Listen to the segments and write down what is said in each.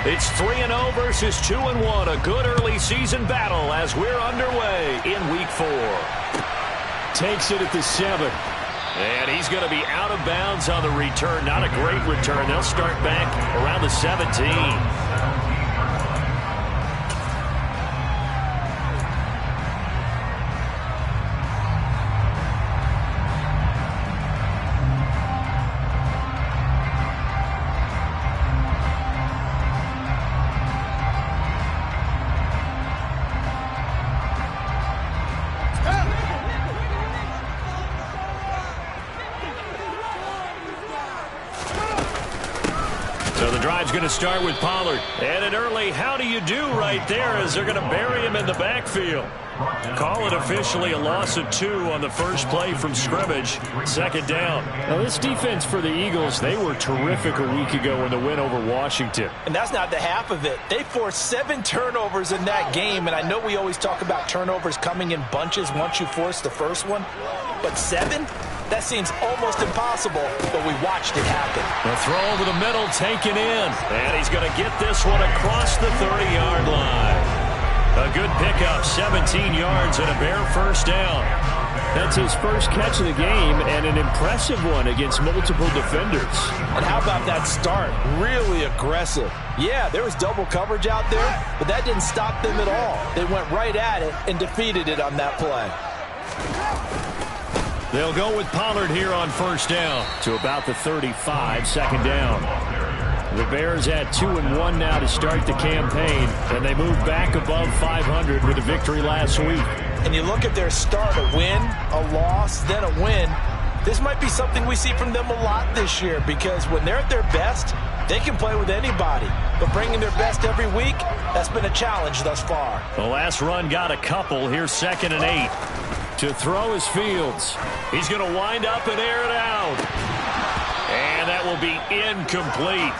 It's 3-0 versus 2-1. A good early season battle as we're underway in Week 4. Takes it at the 7. And he's going to be out of bounds on the return. Not a great return. They'll start back around the 17. So the drive's going to start with Pollard. And an early how do you do right there as they're going to bury him in the backfield. Call it officially a loss of 2 on the first play from scrimmage. Second down. Now this defense for the Eagles, they were terrific a week ago in the win over Washington. And that's not the half of it. They forced 7 turnovers in that game. And I know we always talk about turnovers coming in bunches once you force the first one. But 7? That seems almost impossible, but we watched it happen. The throw over the middle taken in. And he's going to get this one across the 30-yard line. A good pickup, 17 yards and a bare first down. That's his first catch of the game and an impressive one against multiple defenders. And how about that start? Really aggressive. Yeah, there was double coverage out there, but that didn't stop them at all. They went right at it and defeated it on that play. They'll go with Pollard here on first down. To about the 35, second down. The Bears at 2-1 now to start the campaign, and they move back above 500 with a victory last week. And you look at their start, a win, a loss, then a win. This might be something we see from them a lot this year because when they're at their best, they can play with anybody. But bringing their best every week, that's been a challenge thus far. The last run got a couple. Here's 2nd and 8. To throw is Fields. He's going to wind up and air it out. And that will be incomplete.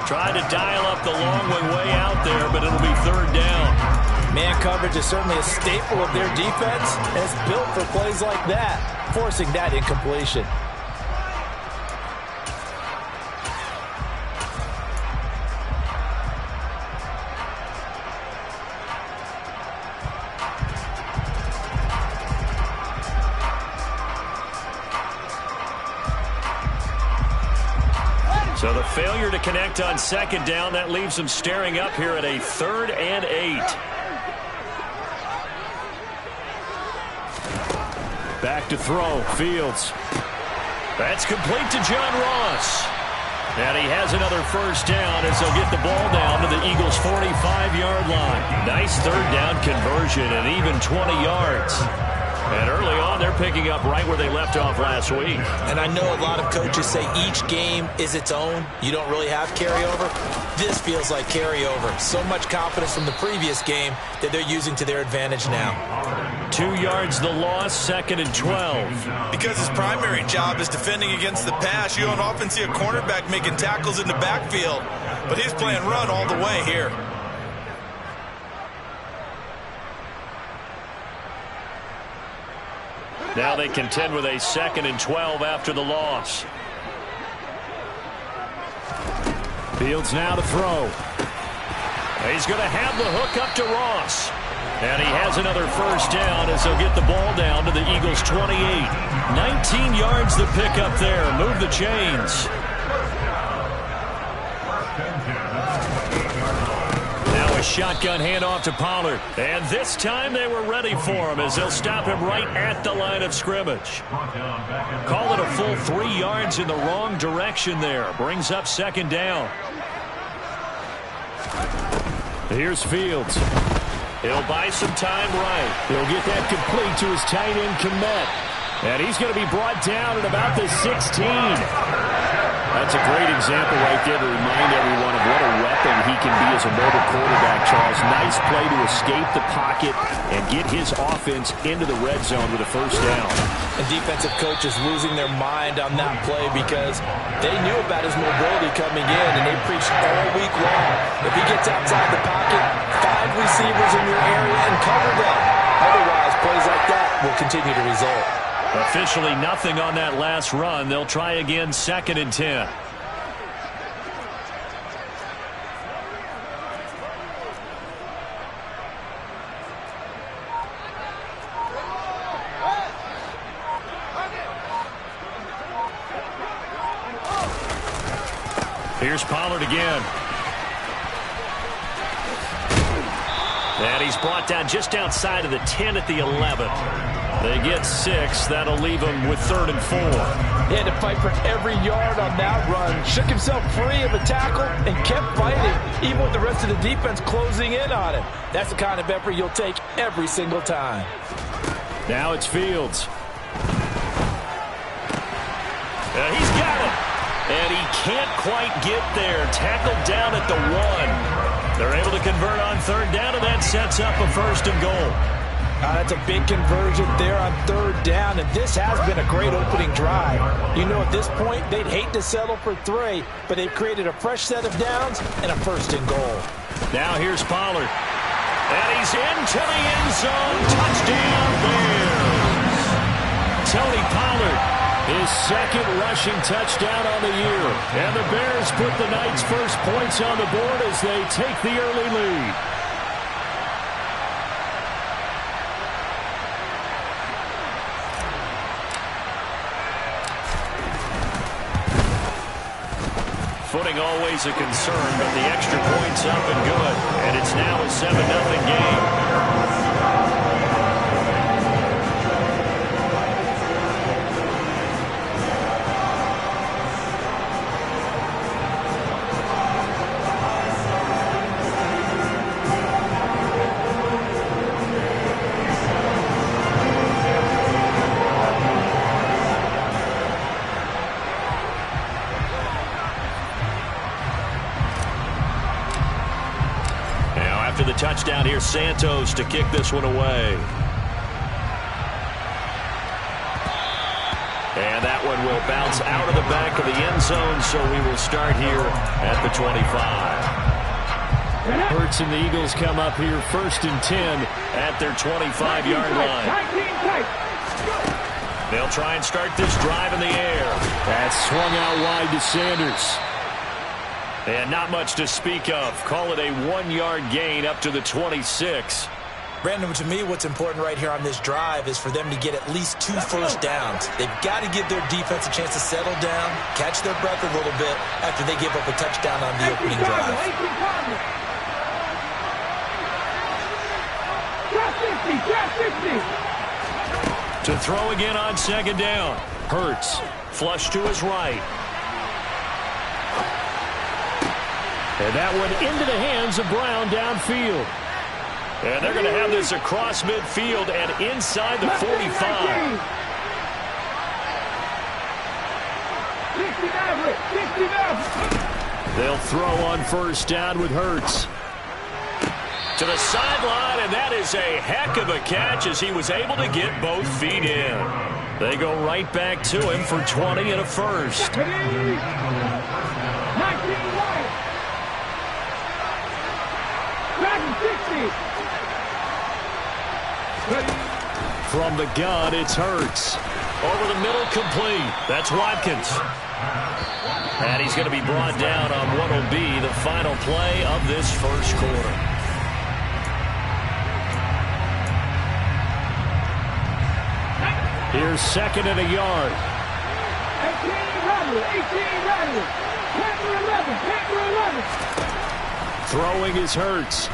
Tried to dial up the long one way out there, but it'll be 3rd down. Man coverage is certainly a staple of their defense, and it's built for plays like that, forcing that incompletion. So the failure to connect on 2nd down, that leaves them staring up here at a 3rd and 8. Back to throw, Fields. That's complete to John Ross. And he has another first down as they'll get the ball down to the Eagles' 45-yard line. Nice 3rd down conversion and even 20 yards. And early on, they're picking up right where they left off last week. And I know a lot of coaches say each game is its own. You don't really have carryover. This feels like carryover. So much confidence from the previous game that they're using to their advantage now. 2 yards the loss, 2nd and 12. Because his primary job is defending against the pass, you don't often see a cornerback making tackles in the backfield. But he's playing run all the way here. Now they contend with a 2nd and 12 after the loss. Fields now to throw. He's going to have the hook up to Ross. And he has another first down as they'll get the ball down to the Eagles' 28. 19 yards the pick up there. Move the chains. Now a shotgun handoff to Pollard. And this time they were ready for him as they'll stop him right at the line of scrimmage. Call it a full 3 yards in the wrong direction there. Brings up 2nd down. Here's Fields. He'll buy some time right. He'll get that complete to his tight end, Kmet. And he's going to be brought down at about the 16. That's a great example right there to remind everyone of what a weapon he can be as a mobile quarterback, Charles. Nice play to escape the pocket and get his offense into the red zone with a first down. And defensive coaches losing their mind on that play because they knew about his mobility coming in, and they preached all week long. If he gets outside the pocket, 5 receivers in your area and cover them. Otherwise, plays like that will continue to result. Officially nothing on that last run. They'll try again, 2nd and 10. Here's Pollard again. And he's brought down just outside of the 10 at the 11. They get 6. That'll leave him with 3rd and 4. He had to fight for every yard on that run. Shook himself free of a tackle and kept fighting, even with the rest of the defense closing in on him. That's the kind of effort you'll take every single time. Now it's Fields. He's got it. And he can't quite get there. Tackled down at the 1. They're able to convert on 3rd down, and that sets up a 1st and goal. That's a big conversion there on 3rd down, and this has been a great opening drive. You know, at this point, they'd hate to settle for 3, but they've created a fresh set of downs and a 1st and goal. Now here's Pollard. And he's into the end zone. Touchdown, Bears. Tony Pollard, his 2nd rushing touchdown on the year. And the Bears put the Knights' first points on the board as they take the early lead. Footing always a concern, but the extra point's up and good. And it's now a 7-0 game. After the touchdown, here's Santos to kick this one away. And that one will bounce out of the back of the end zone, so we will start here at the 25. Hurts and the Eagles come up here 1st and 10 at their 25-yard line. They'll try and start this drive in the air. That's swung out wide to Sanders. And not much to speak of. Call it a 1-yard gain up to the 26. Brandon, to me, what's important right here on this drive is for them to get at least 2 first downs. They've got to give their defense a chance to settle down, catch their breath a little bit after they give up a touchdown on the opening drive. To throw again on 2nd down. Hurts, flush to his right. And that one into the hands of Brown downfield. And they're going to have this across midfield and inside the 45. They'll throw on 1st down with Hurts. To the sideline, and that is a heck of a catch as he was able to get both feet in. They go right back to him for 20 and a 1st. From the gun, it's Hurts. Over the middle, complete. That's Watkins. And he's going to be brought down on what will be the final play of this 1st quarter. Here's 2nd and a yard. 11. Throwing is Hurts.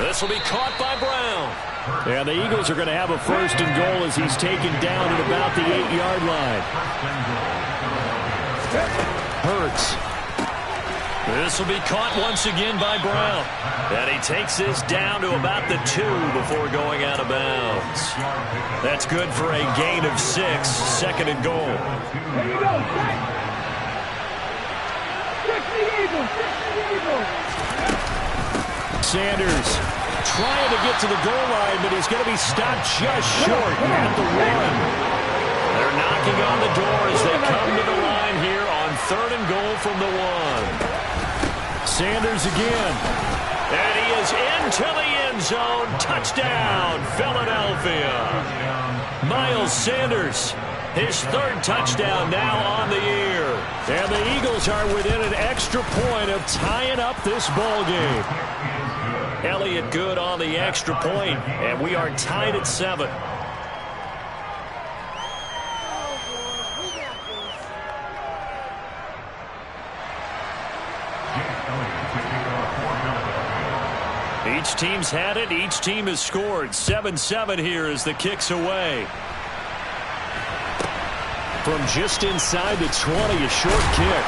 This will be caught by Brown. And the Eagles are going to have a 1st and goal as he's taken down at about the 8-yard line. Hurts. This will be caught once again by Brown. And he takes this down to about the 2 before going out of bounds. That's good for a gain of 6, 2nd and goal. Sanders trying to get to the goal line, but he's going to be stopped just short at the 1. They're knocking on the door as they come to the line here on 3rd and goal from the 1. Sanders again. And he is into the end zone. Touchdown, Philadelphia. Miles Sanders, his 3rd touchdown now on the year. And the Eagles are within an extra point of tying up this ball game. Elliott good on the extra point, and we are tied at 7. Each team's had it. Each team has scored. 7-7 here as the kick's away. From just inside the 20, a short kick.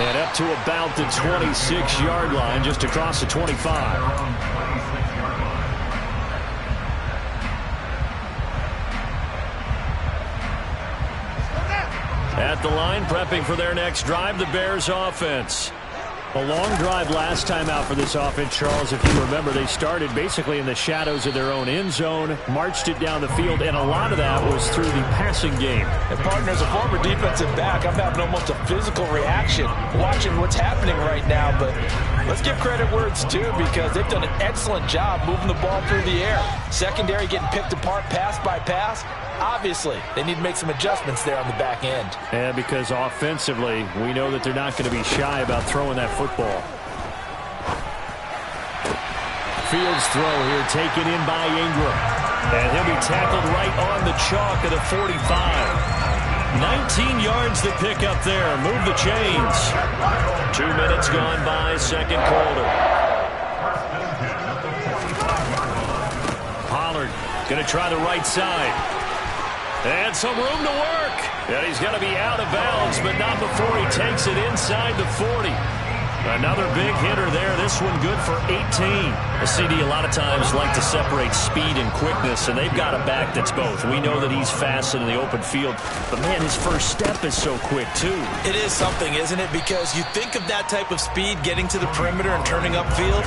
And up to about the 26-yard line, just across the 25. At the line, prepping for their next drive, the Bears offense. A long drive last time out for this offense, Charles. If you remember, they started basically in the shadows of their own end zone, marched it down the field, and a lot of that was through the passing game. And partner, as a former defensive back, I'm having almost a physical reaction watching what's happening right now. But let's give credit where it's due, because they've done an excellent job moving the ball through the air. Secondary getting picked apart pass by pass. Obviously, they need to make some adjustments there on the back end. And because offensively, we know that they're not going to be shy about throwing that football. Fields throw here taken in by Ingram. And he'll be tackled right on the chalk at a 45. 19 yards to pick up there. Move the chains. 2 minutes gone by, second quarter. Pollard going to try the right side. And some room to work. And he's going to be out of bounds, but not before he takes it inside the 40. Another big hitter there. This one good for 18. The CD a lot of times like to separate speed and quickness, and they've got a back that's both. We know that he's fast in the open field, but, man, his first step is so quick, too. It is something, isn't it? Because you think of that type of speed getting to the perimeter and turning upfield,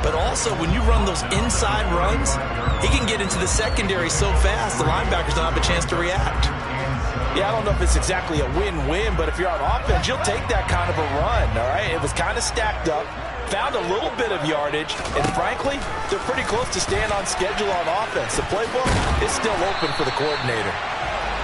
but also when you run those inside runs, he can get into the secondary so fast the linebackers don't have a chance to react. Yeah, I don't know if it's exactly a win-win, but if you're on offense, you'll take that kind of a run, all right? It was kind of stacked up, found a little bit of yardage, and frankly, they're pretty close to staying on schedule on offense. The playbook is still open for the coordinator.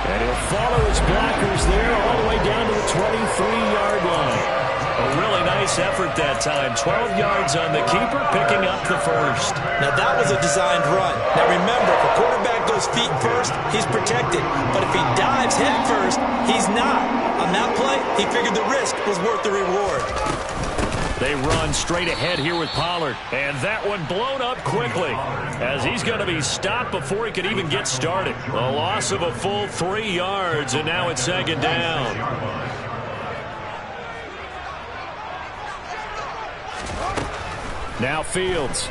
And he'll follow his blockers there all the way down to the 23-yard line. A really nice effort that time. 12 yards on the keeper, picking up the first. Now, that was a designed run. Now, remember, if a quarterback goes feet first, he's protected. But if he dives head first, he's not. On that play, he figured the risk was worth the reward. They run straight ahead here with Pollard. And that one blown up quickly, as he's going to be stopped before he could even get started. A loss of a full 3 yards, and now it's second down. Now Fields.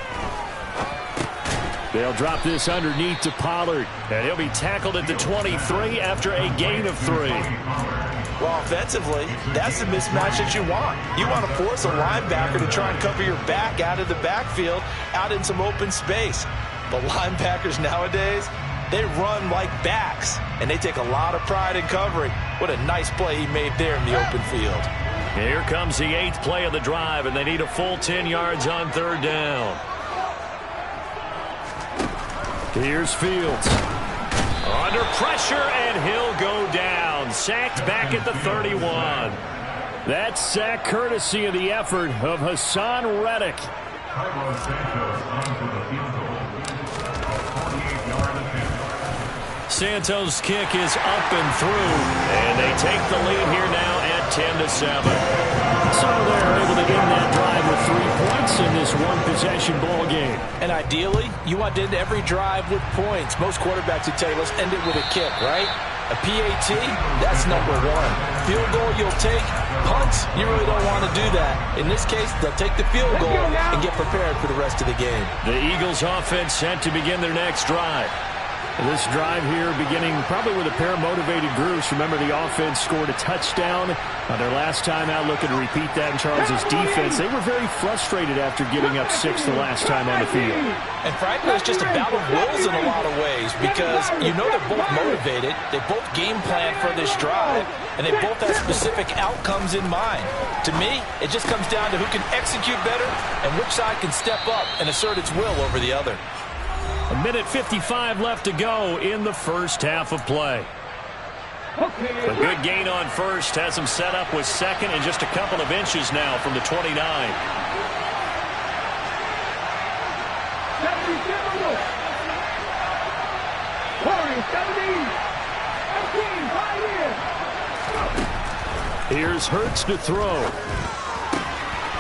They'll drop this underneath to Pollard. And he'll be tackled at the 23 after a gain of 3. Well, offensively, that's the mismatch that you want. You want to force a linebacker to try and cover your back out of the backfield, out in some open space. But linebackers nowadays, they run like backs, and they take a lot of pride in covering. What a nice play he made there in the open field. Here comes the 8th play of the drive, and they need a full 10 yards on third down. Here's Fields. Under pressure, and he'll go down. Sacked back at the 31. That's sack courtesy of the effort of Hassan Reddick. Santos' kick is up and through, and they take the lead here now at 10-7. So they're able to end that drive with 3 points in this one-possession ball game. And ideally, you want to end every drive with points. Most quarterbacks would tell you, let's end it with a kick, right? A PAT, that's number 1. Field goal you'll take. Punts, you really don't want to do that. In this case, they'll take the field goal and get prepared for the rest of the game. The Eagles offense set to begin their next drive. This drive here beginning probably with a pair of motivated groups. Remember, the offense scored a touchdown on their last time out. Looking to repeat that in Charles's defense. They were very frustrated after giving up 6 the last time on the field. And frankly, it's just a battle of wills in a lot of ways, because you know they're both motivated. They both game plan for this drive, and they both have specific outcomes in mind. To me, it just comes down to who can execute better and which side can step up and assert its will over the other. A minute 55 left to go in the first half of play. A good gain on first has him set up with second and just a couple of inches now from the 29. Here's Hurts to throw.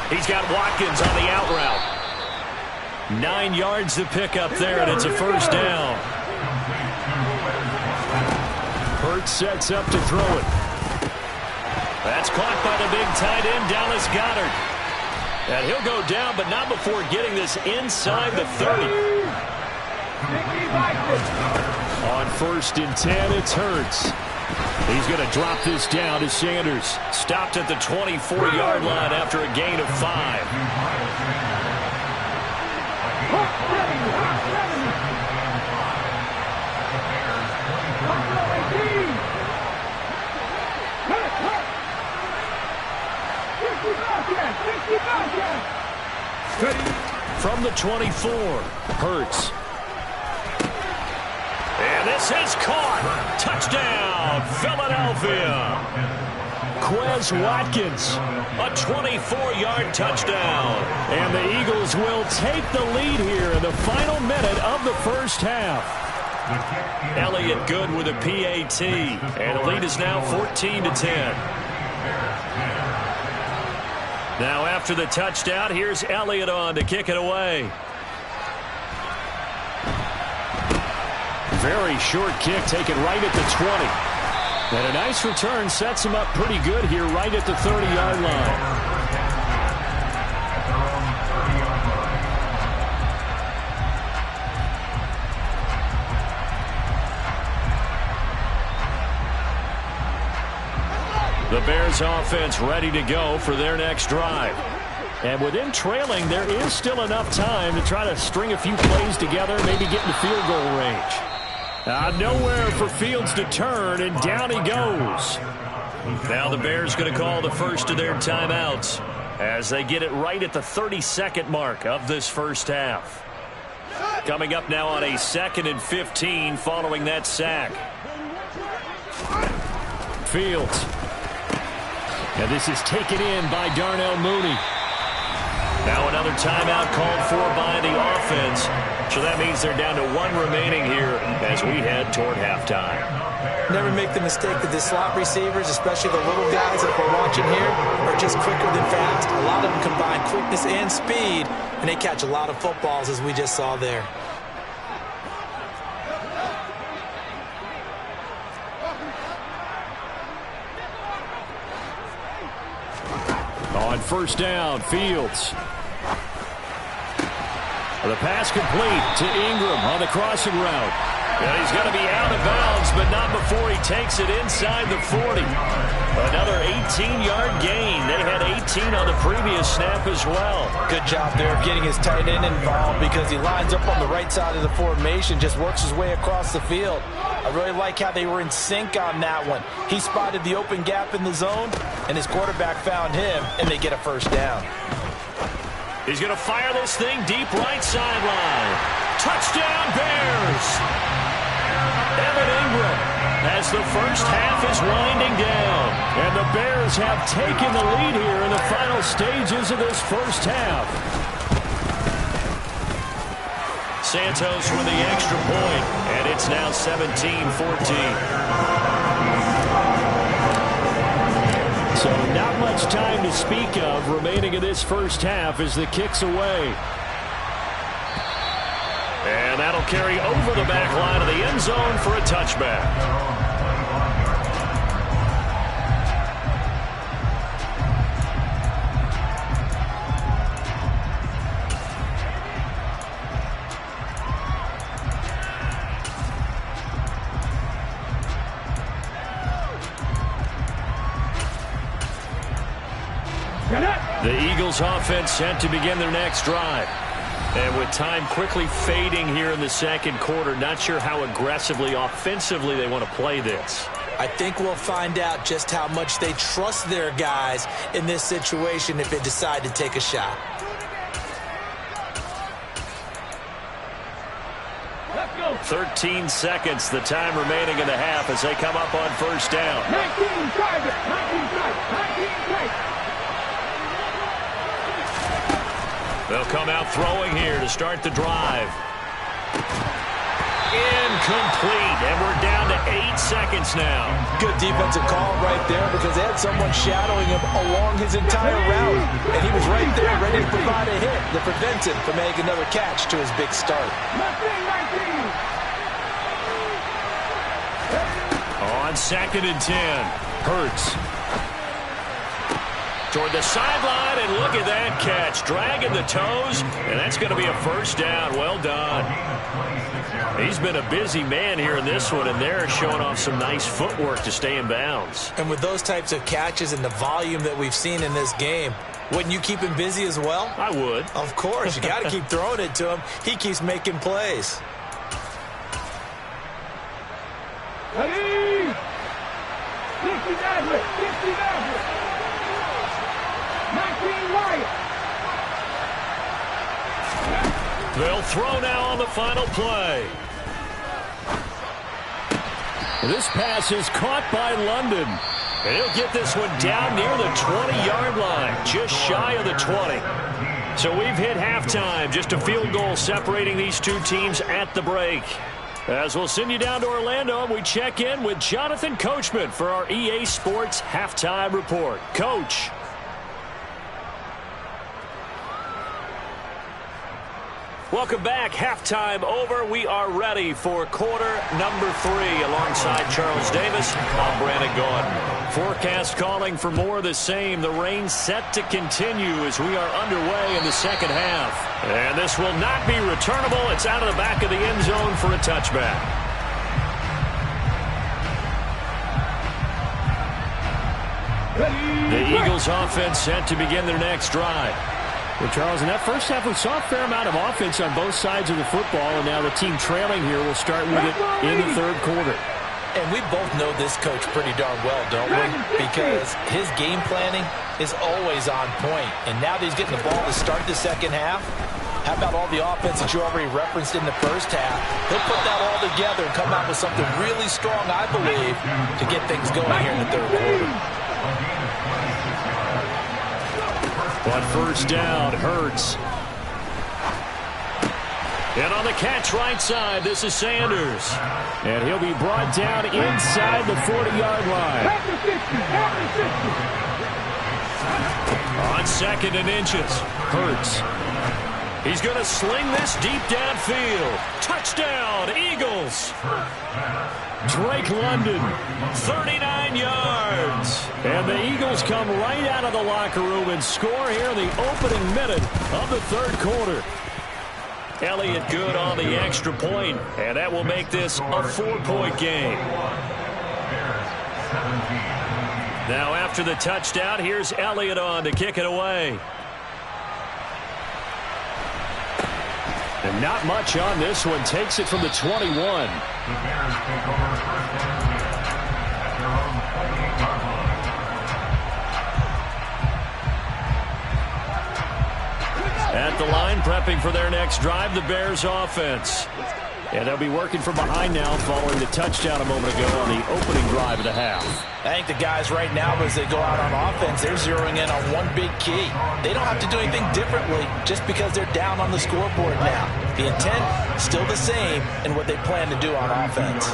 He's got Watkins on the out route. 9 yards to pick up there, and it's a first down. Hurts sets up to throw it. That's caught by the big tight end, Dallas Goedert. And he'll go down, but not before getting this inside the 30. On 1st and 10, it's Hurts. He's going to drop this down to Sanders. Stopped at the 24-yard line after a gain of 5. From the 24, Hurts. And this is caught. Touchdown, Philadelphia. Quez Watkins. A 24-yard touchdown. And the Eagles will take the lead here in the final minute of the first half. Elliott good with a PAT. And the lead is now 14-10. Now after the touchdown, here's Elliott on to kick it away. Very short kick taken right at the 20. And a nice return sets him up pretty good here right at the 30-yard line. The Bears offense ready to go for their next drive. And with them trailing, there is still enough time to try to string a few plays together, maybe get in field goal range. Nowhere for Fields to turn, and down he goes. Now the Bears going to call the first of their timeouts as they get it right at the 32nd mark of this first half. Coming up now on a 2nd and 15 following that sack. Fields. And this is taken in by Darnell Mooney. Now another timeout called for by the offense. So that means they're down to 1 remaining here as we head toward halftime. Never make the mistake that the slot receivers, especially the little guys that we're watching here, are just quicker than fast. A lot of them combine quickness and speed, and they catch a lot of footballs, as we just saw there. On 1st down, Fields. The pass complete to Ingram on the crossing route. And he's going to be out of bounds, but not before he takes it inside the 40. Another 18-yard gain. They had 18 on the previous snap as well. Good job there of getting his tight end involved because he lines up on the right side of the formation, just works his way across the field. I really like how they were in sync on that one. He spotted the open gap in the zone, and his quarterback found him, and they get a first down. He's going to fire this thing deep right sideline. Touchdown, Bears! Evan Ingram as the first half is winding down. And the Bears have taken the lead here in the final stages of this first half. Santos with the extra point, and it's now 17-14. So not much time to speak of remaining in this first half as the kick's away. And that'll carry over the back line of the end zone for a touchback. The Eagles offense set to begin their next drive. And with time quickly fading here in the second quarter, not sure how aggressively, offensively they want to play this. I think we'll find out just how much they trust their guys in this situation if they decide to take a shot. Let's go. 13 seconds, the time remaining in the half as they come up on first down. 19 drivers, 19 drivers. They'll come out throwing here to start the drive. Complete, and we're down to 8 seconds now. Good defensive call right there because they had someone shadowing him along his entire route, and he was right there ready to provide a hit that prevents him from making another catch to his big start. On 2nd and 10, Hurts. Toward the sideline, and look at that catch. Dragging the toes, and that's going to be a first down. Well done. He's been a busy man here in this one, and they're showing off some nice footwork to stay in bounds. And with those types of catches and the volume that we've seen in this game, wouldn't you keep him busy as well? I would. Of course. You got to keep throwing it to him. He keeps making plays. Ready? 59. 19 Wyatt. They'll throw now on the final play. This pass is caught by London. And he'll get this one down near the 20-yard line, just shy of the 20. So we've hit halftime, just a field goal separating these two teams at the break. As we'll send you down to Orlando, and we check in with Jonathan Coachman for our EA Sports Halftime Report. Coach. Welcome back. Halftime over. We are ready for quarter number 3. Alongside Charles Davis, I'm Brandon Gaudin. Forecast calling for more of the same. The rain set to continue as we are underway in the second half. And this will not be returnable. It's out of the back of the end zone for a touchback. The Eagles offense set to begin their next drive. Well, Charles, in that first half, we saw a fair amount of offense on both sides of the football, and now the team trailing here will start with it in the third quarter. And we both know this coach pretty darn well, don't we? Because his game planning is always on point. And now that he's getting the ball to start the second half, how about all the offense that you already referenced in the first half? He'll put that all together and come out with something really strong, I believe, to get things going here in the third quarter. On first down, Hurts. And on the catch right side, this is Sanders. And he'll be brought down inside the 40-yard line. On 2nd and inches, Hurts. He's going to sling this deep downfield. Touchdown, Eagles. Drake London, 39 yards. And the Eagles come right out of the locker room and score here in the opening minute of the third quarter. Elliott good on the extra point, and that will make this a 4-point game. Now after the touchdown, here's Elliott on to kick it away. And not much on this one. Takes it from the 21. At the line, prepping for their next drive, the Bears offense. And they'll be working from behind now following the touchdown a moment ago on the opening drive of the half. I think the guys right now, as they go out on offense, they're zeroing in on one big key. They don't have to do anything differently just because they're down on the scoreboard now. The intent, still the same in what they plan to do on offense.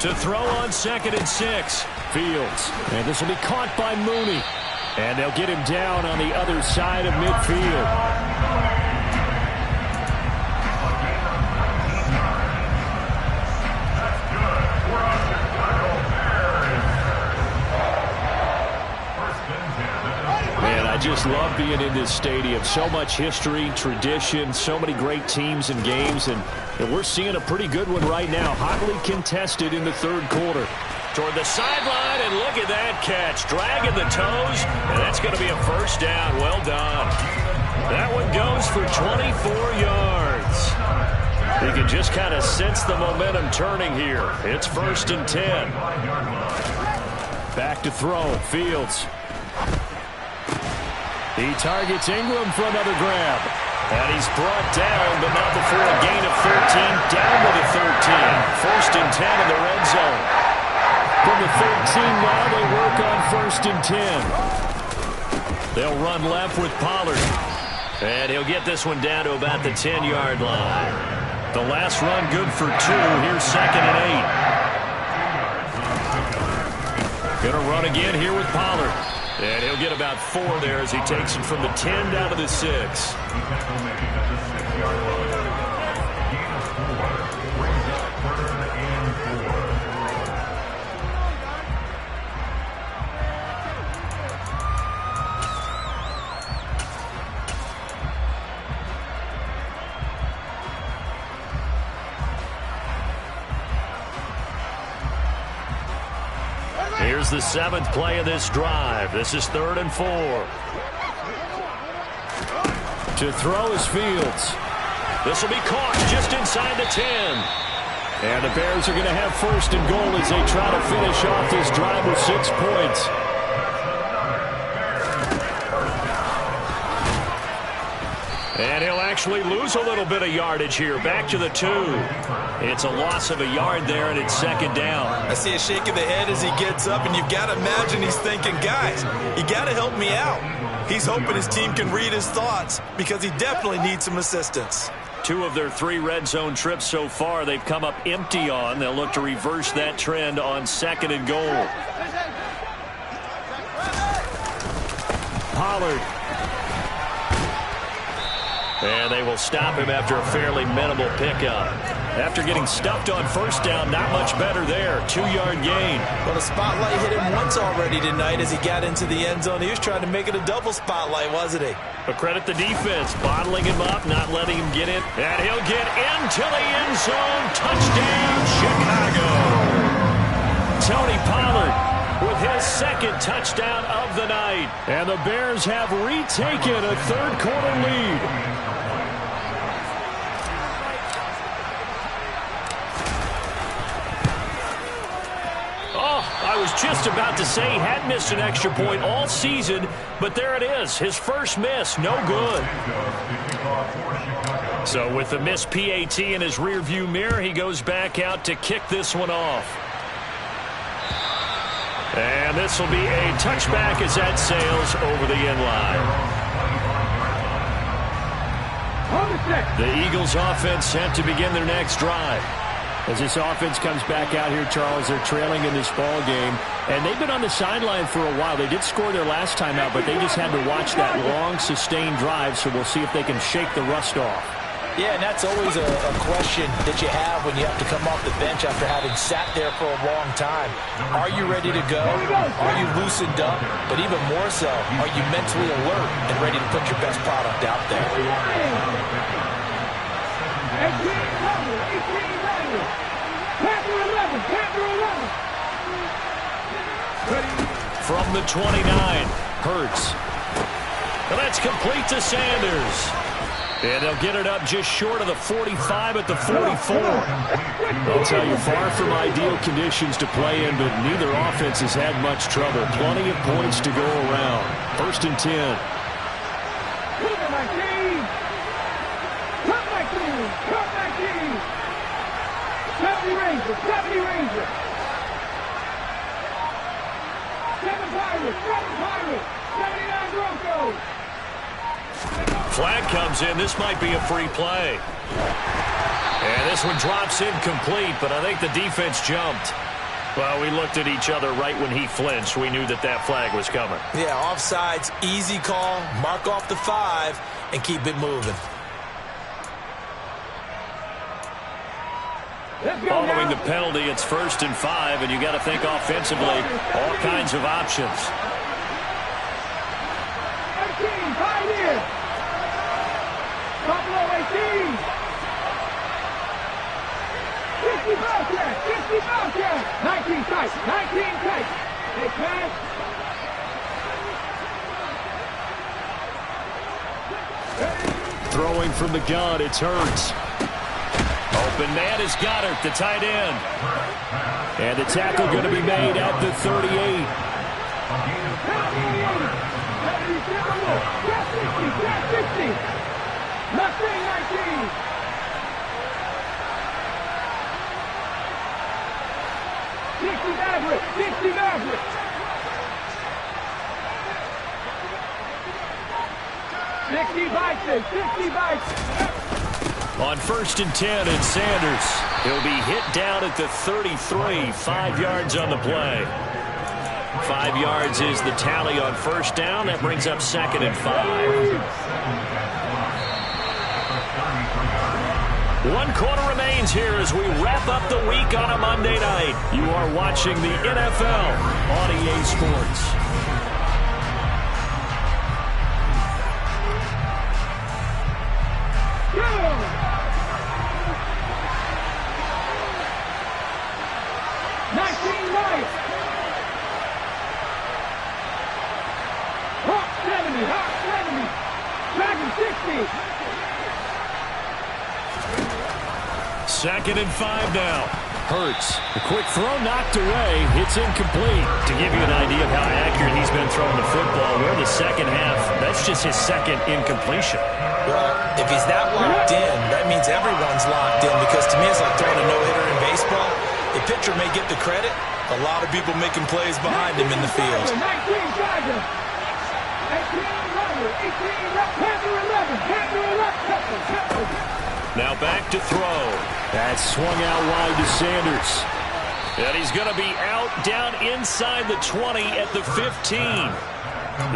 To throw on 2nd and 6. Fields. And this will be caught by Mooney. And they'll get him down on the other side of midfield. I just love being in this stadium. So much history, tradition, so many great teams and games, and we're seeing a pretty good one right now. Hotly contested in the third quarter. Toward the sideline, and look at that catch. Dragging the toes, and that's going to be a first down. Well done. That one goes for 24 yards. You can just kind of sense the momentum turning here. It's 1st and 10. Back to throw. Fields. He targets Ingram for another grab. And he's brought down, but not before a gain of 13. Down to the 13. 1st and 10 in the red zone. From the 13 now, they work on 1st and 10. They'll run left with Pollard. And he'll get this one down to about the 10-yard line. The last run good for 2. Here's 2nd and 8. Going to run again here with Pollard. And he'll get about 4 there as he takes it from the 10 down to the 6. Here's the 7th play of this drive. This is 3rd and 4. To throw is Fields. This will be caught just inside the 10. And the Bears are going to have 1st and goal as they try to finish off this drive with 6 points. And he'll actually lose a little bit of yardage here. Back to the 2. It's a loss of a yard there, and it's 2nd down. I see a shake of the head as he gets up, and you've got to imagine he's thinking, guys, you got to help me out. He's hoping his team can read his thoughts because he definitely needs some assistance. 2 of their 3 red zone trips so far they've come up empty on. They'll look to reverse that trend on 2nd and goal. Pollard. And they will stop him after a fairly minimal pickup. After getting stuffed on 1st down, not much better there. 2-yard gain. Well, the spotlight hit him once already tonight as he got into the end zone. He was trying to make it a double spotlight, wasn't he? But credit the defense, bottling him up, not letting him get in. And he'll get into the end zone. Touchdown, Chicago. Tony Pollard with his 2nd touchdown of the night. And the Bears have retaken a 3rd quarter lead. I was just about to say he hadn't missed an extra point all season, but there it is. His first miss, no good. So with the missed PAT in his rearview mirror, he goes back out to kick this one off. And this will be a touchback as that sails over the end line. The Eagles offense set to begin their next drive. As this offense comes back out here, Charles, they're trailing in this ball game, and they've been on the sideline for a while. They did score their last time out, but they just had to watch that long, sustained drive, so we'll see if they can shake the rust off. Yeah, and that's always a question that you have when you have to come off the bench after having sat there for a long time. Are you ready to go? Are you loosened up? But even more so, are you mentally alert and ready to put your best product out there? From the 29, Hurts. Well, that's complete to Sanders. And they'll get it up just short of the 45 at the 44. I'll tell you, far from ideal conditions to play in, but neither offense has had much trouble. Plenty of points to go around. 1st and 10. Flag comes in. This might be a free play. And this one drops incomplete, but I think the defense jumped. Well, we looked at each other right when he flinched. We knew that that flag was coming. Yeah, offsides, easy call. Mark off the 5 and keep it moving. Following the penalty, it's 1st and 5, and you got to think offensively, all kinds of options. Buffalo 18. 60 Bobcat, 60 Bobcat. 19 tight, 19 tight. They pass. Throwing from the gun, it's Hurts. Open man is Goddard, the tight end. And the tackle going to be made at the 38. Nothing 19. 60 Maverick, 60 Maverick. 60 Bison, 60 Bison. On 1st and 10, it's Sanders. He'll be hit down at the 33, 5 yards on the play. 5 yards is the tally on 1st down. That brings up 2nd and 5. 1 quarter remains here as we wrap up the week on a Monday night. You are watching the NFL on EA Sports. Second and 5 now. Hurts. The quick throw knocked away. It's incomplete. To give you an idea of how accurate he's been throwing the football, we're in the second half. That's just his second incompletion. Well, if he's that locked in, that means everyone's locked in, because to me it's like throwing a no-hitter in baseball. The pitcher may get the credit. A lot of people making plays behind him in the field. 19 Tiger. 18 Runner. 18 left. Panther 11. Panther 11. Now back to throw. That's swung out wide to Sanders. And he's going to be out down inside the 20 at the 15.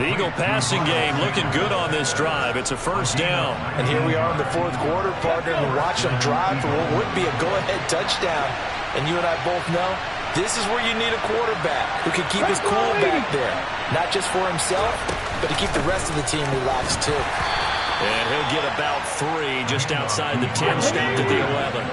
The Eagle passing game looking good on this drive. It's a 1st down. And here we are in the 4th quarter, partner, and watch them drive for what would be a go-ahead touchdown. And you and I both know this is where you need a quarterback who can keep his cool back there. Not just for himself, but to keep the rest of the team relaxed too. And he'll get about 3 just outside the 10, stopped at the 11.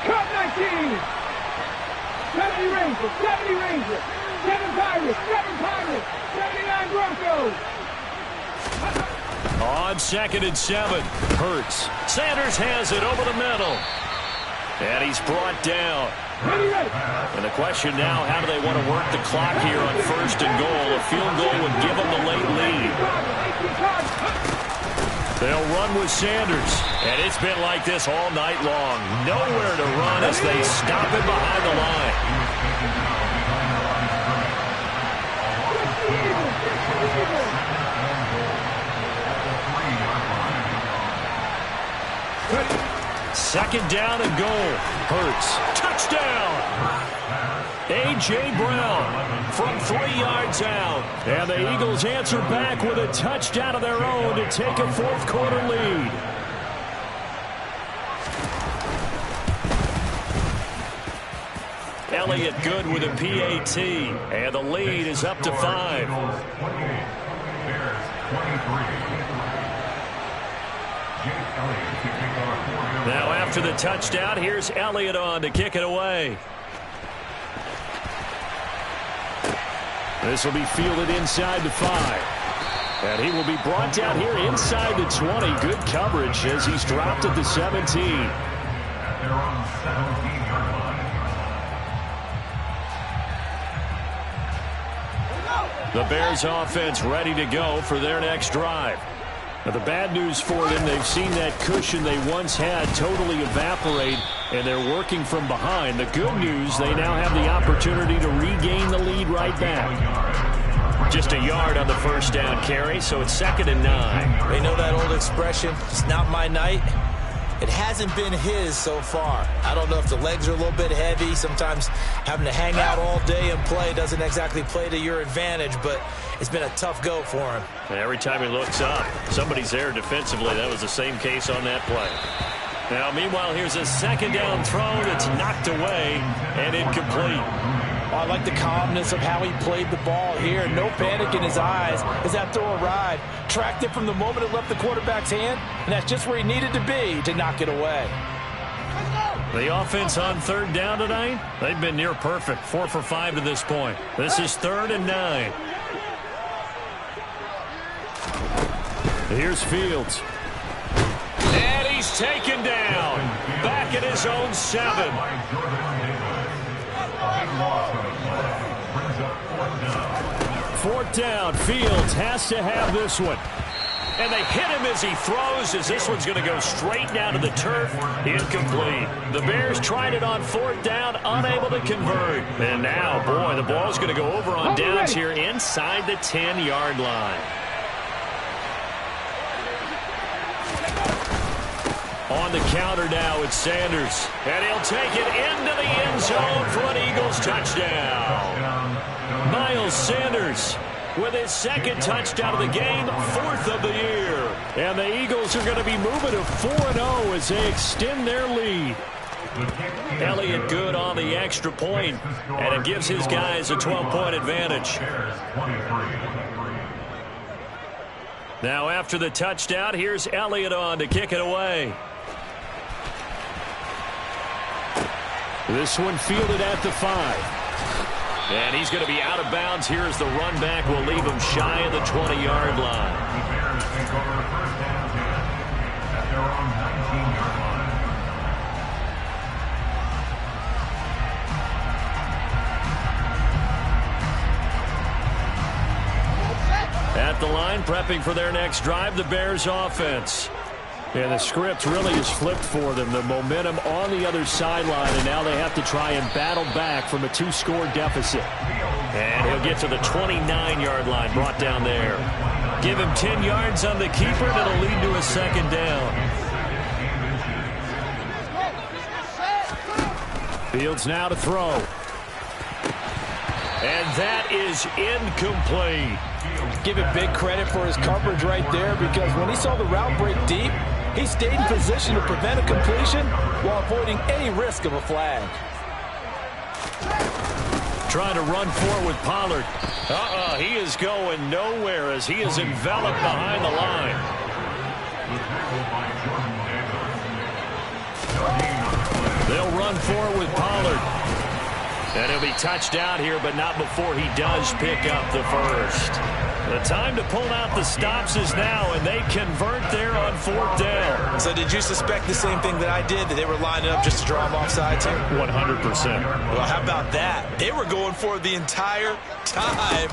Cut 19. 70 Rangers. 70 Rangers. 7 Pirates. 7 Pirates. 79 Broncos. On 2nd and 7, Hurts. Sanders has it over the middle. And he's brought down. And the question now, how do they want to work the clock here on 1st and goal? A field goal would give them the late lead. They'll run with Sanders. And it's been like this all night long. Nowhere to run as they stop him behind the line. Second down and goal. Hurts. Touchdown! A.J. Brown from 3 yards out. And the Eagles answer back with a touchdown of their own to take a 4th quarter lead. Elliott good with a PAT. And the lead is up to 5. Now after the touchdown, here's Elliott on to kick it away. This will be fielded inside the 5. And he will be brought down here inside the 20. Good coverage as he's dropped at the 17. The Bears offense ready to go for their next drive. Now the bad news for them, they've seen that cushion they once had totally evaporate, and they're working from behind. The good news, they now have the opportunity to regain the lead right back. Just a yard on the 1st down carry, so it's 2nd and 9. They know that old expression, it's not my night. It hasn't been his so far. I don't know if the legs are a little bit heavy. Sometimes having to hang out all day and play doesn't exactly play to your advantage, but it's been a tough go for him. And every time he looks up, somebody's there defensively. That was the same case on that play. Now, meanwhile, here's a 2nd down throw that's knocked away and incomplete. I like the calmness of how he played the ball here. No panic in his eyes as that throw arrived. Tracked it from the moment it left the quarterback's hand, and that's just where he needed to be to knock it away. The offense on 3rd down tonight, they've been near perfect. 4 for 5 to this point. This is 3rd and 9. Here's Fields. And he's taken down. Back at his own 7. 4th down. Fields has to have this one. And they hit him as he throws, as this one's going to go straight down to the turf. Incomplete. The Bears tried it on 4th down, unable to convert. And now, boy, the ball's going to go over on downs here inside the 10-yard line. On the counter now, it's Sanders. And he'll take it into the end zone for an Eagles touchdown. Miles Sanders with his 2nd touchdown of the game, 4th of the year. And the Eagles are going to be moving to 4-0 as they extend their lead. Elliott good on the extra point, and it gives his guys a 12-point advantage. Now after the touchdown, here's Elliott on to kick it away. This one fielded at the 5. And he's going to be out of bounds here as the run back will leave him shy of the 20-yard line. At the line, prepping for their next drive, the Bears offense. And the script really is flipped for them. The momentum on the other sideline, and now they have to try and battle back from a 2-score deficit. And he'll get to the 29-yard line, brought down there. Give him 10 yards on the keeper, and it'll lead to a 2nd down. Fields now to throw. And that is incomplete. Give him big credit for his coverage right there, because when he saw the route break deep, he stayed in position to prevent a completion while avoiding any risk of a flag. Trying to run forward with Pollard. He is going nowhere as he is enveloped behind the line. They'll run forward with Pollard. And he'll be touched out here, but not before he does pick up the first. The time to pull out the stops is now, and they convert there on 4th down. So did you suspect the same thing that I did, that they were lining up just to draw him off sides here? 100%. Well, how about that? They were going for it the entire time.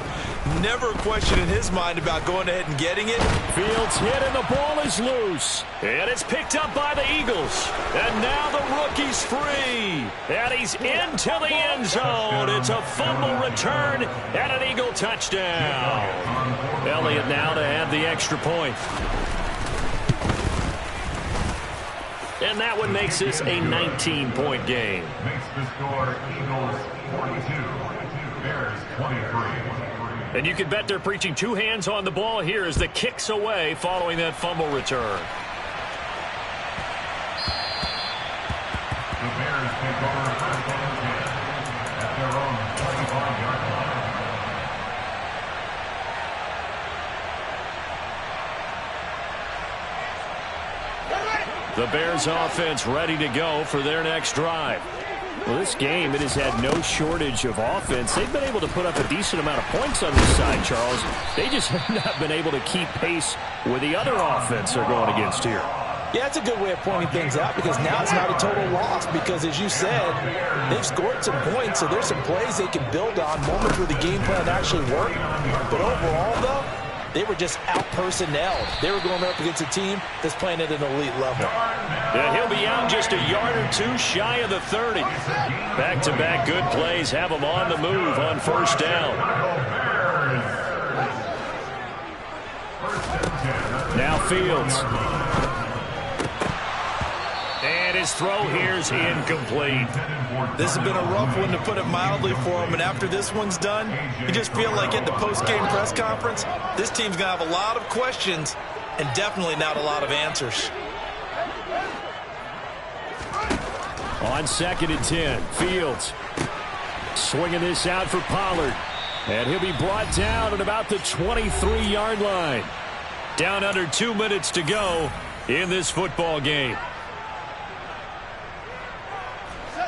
Never a question in his mind about going ahead and getting it. Fields hit, and the ball is loose. And it's picked up by the Eagles. And now the rookie's free. And he's into the end zone. It's a fumble return and an Eagle touchdown. Elliott now to have the extra point. And that one makes this a 19-point game. Makes the score Eagles 42, Bears 23. And you can bet they're preaching 2 hands on the ball here as the kick's away following that fumble return. The Bears take over 1st and 10 at their own 25-yard line. The Bears offense ready to go for their next drive. Well, this game, it has had no shortage of offense. They've been able to put up a decent amount of points on this side, Charles. They just have not been able to keep pace with the other offense they're going against here. Yeah, it's a good way of pointing things out, because now it's not a total loss, because as you said, they've scored some points, so there's some plays they can build on, moments where the game plan actually worked. But overall, though, they were just out-personnelled. They were going up against a team that's playing at an elite level. And he'll be out just a yard or 2 shy of the 30. Back-to-back good plays have him on the move on 1st down. Now Fields. And his throw here is incomplete. This has been a rough one, to put it mildly, for him. And after this one's done, you just feel like at the post-game press conference, this team's going to have a lot of questions and definitely not a lot of answers. On 2nd and 10, Fields swinging this out for Pollard. And he'll be brought down at about the 23-yard line. Down under 2 minutes to go in this football game.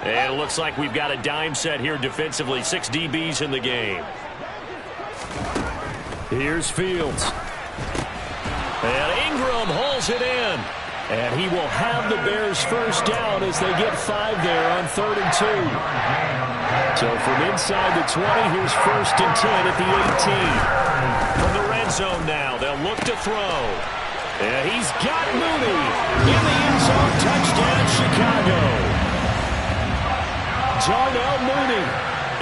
And it looks like we've got a dime set here defensively. 6 DBs in the game. Here's Fields. And Ingram hauls it in. And he will have the Bears first down as they get 5 there on 3rd and 2. So from inside the 20, here's 1st and 10 at the 18. From the red zone now, they'll look to throw. And he's got Mooney in the end zone. Touchdown, Chicago. Darnell Mooney,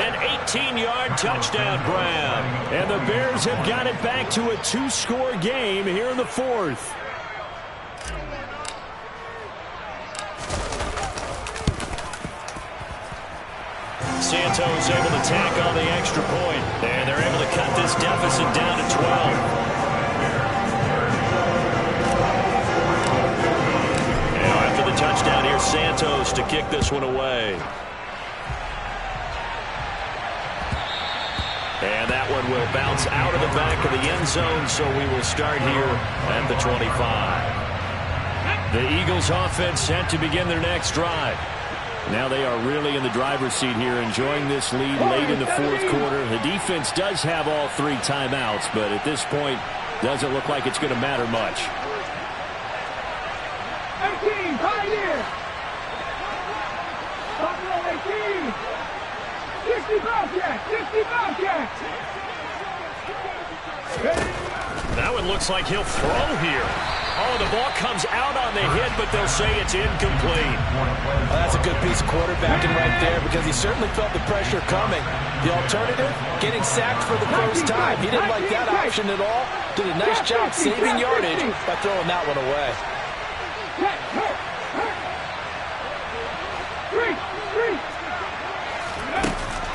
an 18-yard touchdown grab. And the Bears have got it back to a 2-score game here in the fourth. Santos able to tack on the extra point, and they're able to cut this deficit down to 12. Now after the touchdown, here's Santos to kick this one away. And that one will bounce out of the back of the end zone, so we will start here at the 25. The Eagles offense set to begin their next drive. Now they are really in the driver's seat here, enjoying this lead late in the fourth quarter. The defense does have all 3 timeouts, but at this point, doesn't look like it's going to matter much. 18, Pioneer. Buffalo 18. 60 Bobcats, 60 Bobcats. That one looks like he'll throw here. Oh, the ball comes out on the hit, but they'll say it's incomplete. Well, that's a good piece of quarterbacking right there because he certainly felt the pressure coming. The alternative, getting sacked for the first time. He didn't like that option at all. Did a nice job saving yardage by throwing that one away.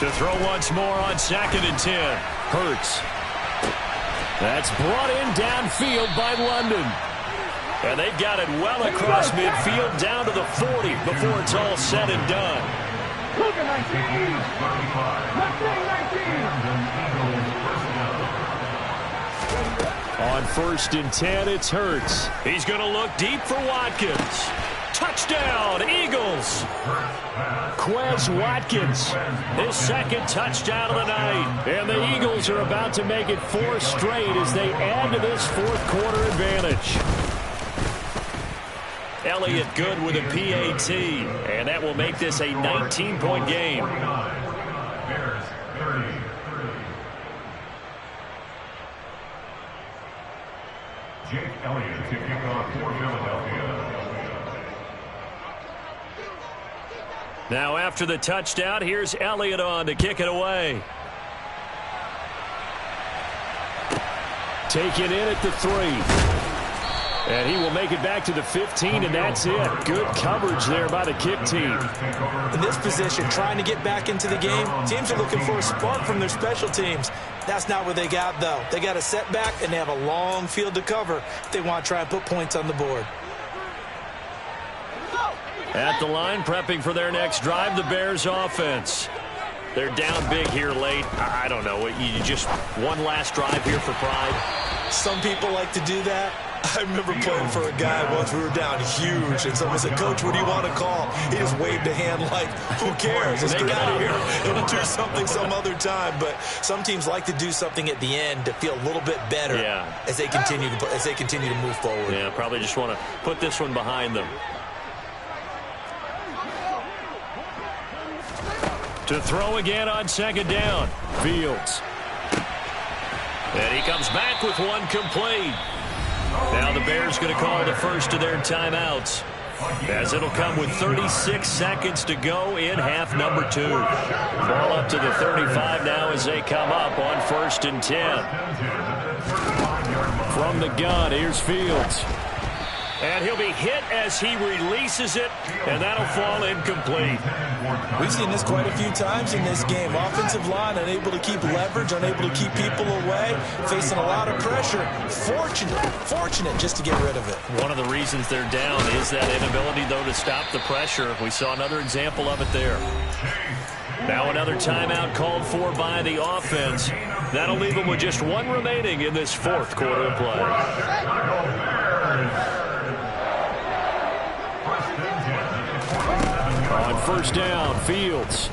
To throw once more on 2nd and 10. Hurts. That's brought in downfield by London. And they've got it well across midfield down to the 40 before it's all said and done. On 1st and 10, it's Hurts. He's going to look deep for Watkins. Touchdown, Eagles. Quez Watkins, His 2nd touchdown of the night. and the Eagles are about to make it 4 straight as they add to this fourth quarter advantage. Elliott good with a PAT, and that will make this a 19-point game. Bears 30. Jake Elliott to kick off for Philadelphia. Now after the touchdown, here's Elliott on to kick it away. Taken in at the 3. And he will make it back to the 15, and that's it. Good coverage there by the kick team. In this position, trying to get back into the game, teams are looking for a spark from their special teams. That's not what they got, though. They got a setback, and they have a long field to cover if they want to try and put points on the board. At the line, prepping for their next drive, the Bears offense. They're down big here late. I don't know. You just one last drive here for pride. Some people like to do that. I remember playing for a guy once. We were down huge, and someone said, "Coach, what do you want to call?" He just waved a hand like, "Who cares? Let's get out of here and do something some other time." But some teams like to do something at the end to feel a little bit better as they continue to move forward. Yeah, probably just want to put this one behind them. To throw again on 2nd down. Fields. And he comes back with one complete. Now the Bears going to call the first of their timeouts, as it'll come with 36 seconds to go in half number 2. Ball up to the 35 now as they come up on 1st and 10. From the gun, here's Fields. And he'll be hit as he releases it, and that'll fall incomplete. We've seen this quite a few times in this game. Offensive line unable to keep leverage, unable to keep people away, facing a lot of pressure. Fortunate just to get rid of it. One of the reasons they're down is that inability, though, to stop the pressure. We saw another example of it there. Now another timeout called for by the offense. That'll leave them with just one remaining in this fourth quarter of play. On 1st down, Fields.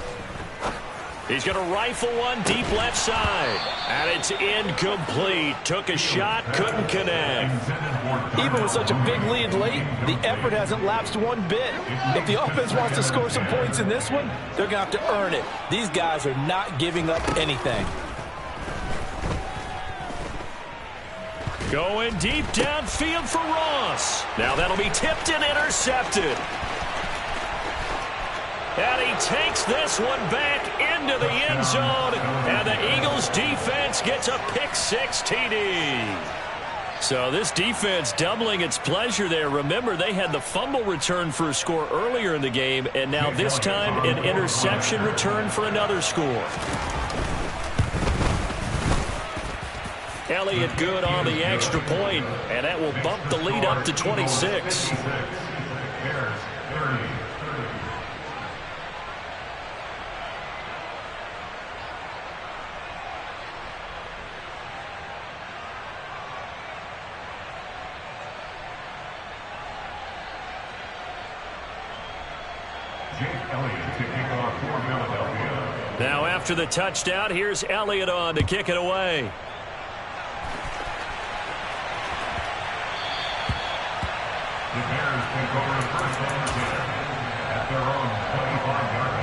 He's going to rifle one deep left side. And it's incomplete. Took a shot, couldn't connect. Even with such a big lead late, the effort hasn't lapsed one bit. If the offense wants to score some points in this one, they're going to have to earn it. These guys are not giving up anything. Going deep downfield for Ross. Now that'll be tipped and intercepted. And he takes this one back into the end zone. And the Eagles defense gets a pick-6 TD. So this defense doubling its pleasure there. Remember, they had the fumble return for a score earlier in the game, and now this time an interception return for another score. Elliott good on the extra point, and that will bump the lead up to 26. Now after the touchdown, here's Elliott on to kick it away. The Bears take over the first and 10 at their own 25-yard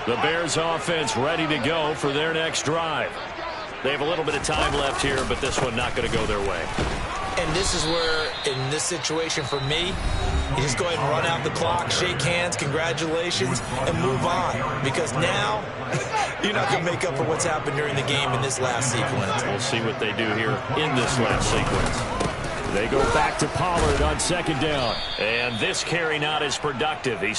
line. The Bears offense ready to go for their next drive. They have a little bit of time left here, but this one not going to go their way. And this is where, in this situation for me, you just go ahead and run out the clock, shake hands, congratulations, and move on. Because now, you're not going to make up for what's happened during the game in this last sequence. We'll see what they do here in this last sequence. They go back to Pollard on second down. And this carry not as productive. He